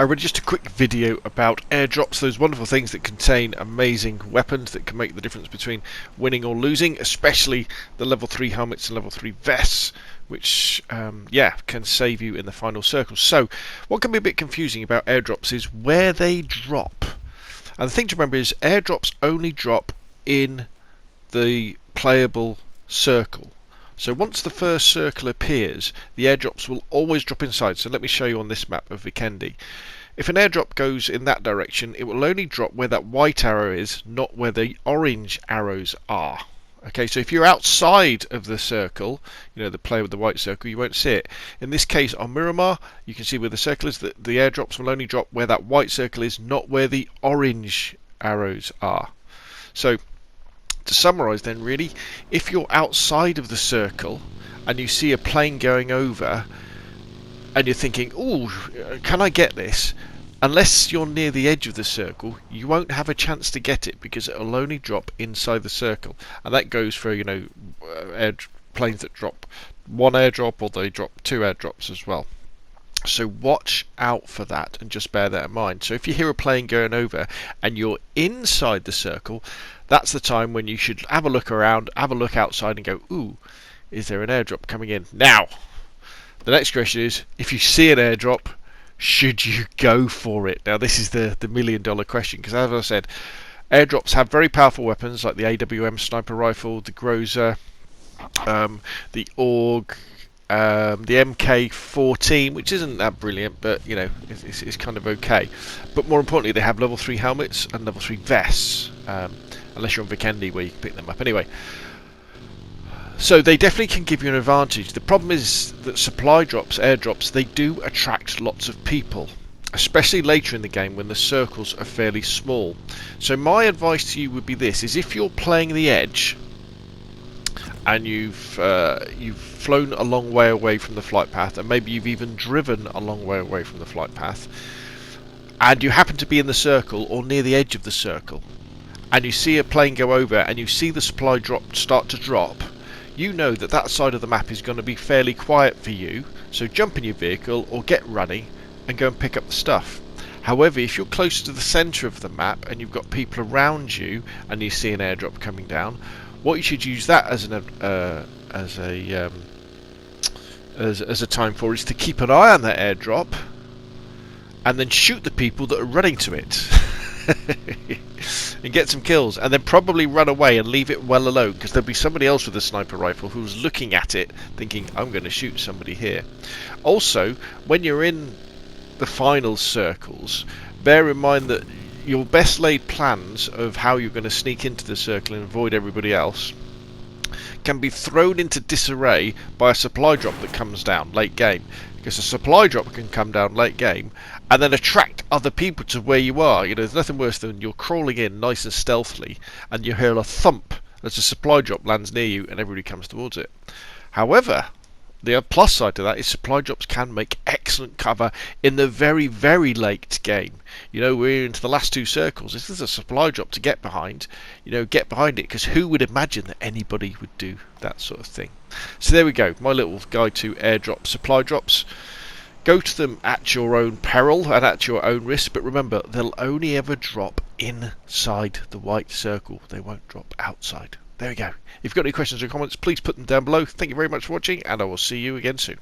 I read just a quick video about airdrops, those wonderful things that contain amazing weapons that can make the difference between winning or losing, especially the level 3 helmets and level 3 vests, which can save you in the final circle. So what can be a bit confusing about airdrops is where they drop. And the thing to remember is airdrops only drop in the playable circle. So once the first circle appears, the airdrops will always drop inside. So let me show you on this map of Vikendi. If an airdrop goes in that direction, it will only drop where that white arrow is, not where the orange arrows are. Okay, so if you're outside of the circle, you know, the player with the white circle, you won't see it. In this case on Miramar, you can see where the circle is, that the airdrops will only drop where that white circle is, not where the orange arrows are. So to summarise then, really, if you're outside of the circle and you see a plane going over and you're thinking, oh, can I get this? Unless you're near the edge of the circle, you won't have a chance to get it because it'll only drop inside the circle. And that goes for, you know, planes that drop one airdrop or they drop two airdrops as well. So watch out for that and just bear that in mind. So if you hear a plane going over and you're inside the circle, that's the time when you should have a look around, have a look outside and go, ooh, is there an airdrop coming in? Now, the next question is, if you see an airdrop, should you go for it? Now this is the million-dollar question, because as I said, airdrops have very powerful weapons like the AWM sniper rifle, the Groza, the AUG, the MK14, which isn't that brilliant, but you know, it's kind of okay. But more importantly, they have level 3 helmets and level 3 vests, unless you're on Vikendi where you can pick them up. Anyway, so they definitely can give you an advantage. The problem is that supply drops, airdrops, they do attract lots of people, especially later in the game when the circles are fairly small. So my advice to you would be this, is if you're playing the edge and you've flown a long way away from the flight path, and maybe you've even driven a long way away from the flight path, and you happen to be in the circle or near the edge of the circle, and you see a plane go over and you see the supply drop start to drop, you know that that side of the map is going to be fairly quiet for you, so jump in your vehicle or get running and go and pick up the stuff. However, if you're close to the centre of the map and you've got people around you and you see an airdrop coming down, what you should use that as a time for is to keep an eye on that airdrop and then shoot the people that are running to it and get some kills, and then probably run away and leave it well alone, because there'll be somebody else with a sniper rifle who's looking at it thinking, I'm going to shoot somebody here. Also, when you're in the final circles, bear in mind that your best laid plans of how you're going to sneak into the circle and avoid everybody else can be thrown into disarray by a supply drop that comes down late game, because a supply drop can come down late game and then attract other people to where you are. You know, there's nothing worse than you're crawling in nice and stealthily and you hear a thump as a supply drop lands near you and everybody comes towards it. However, the plus side to that is supply drops can make excellent cover in the very, very late game. You know, we're into the last two circles. If there's a supply drop to get behind, you know, get behind it, because who would imagine that anybody would do that sort of thing? So there we go, my little guide to airdrop supply drops. Go to them at your own peril and at your own risk, but remember, they'll only ever drop inside the white circle. They won't drop outside. There we go. If you've got any questions or comments, please put them down below. Thank you very much for watching, and I will see you again soon.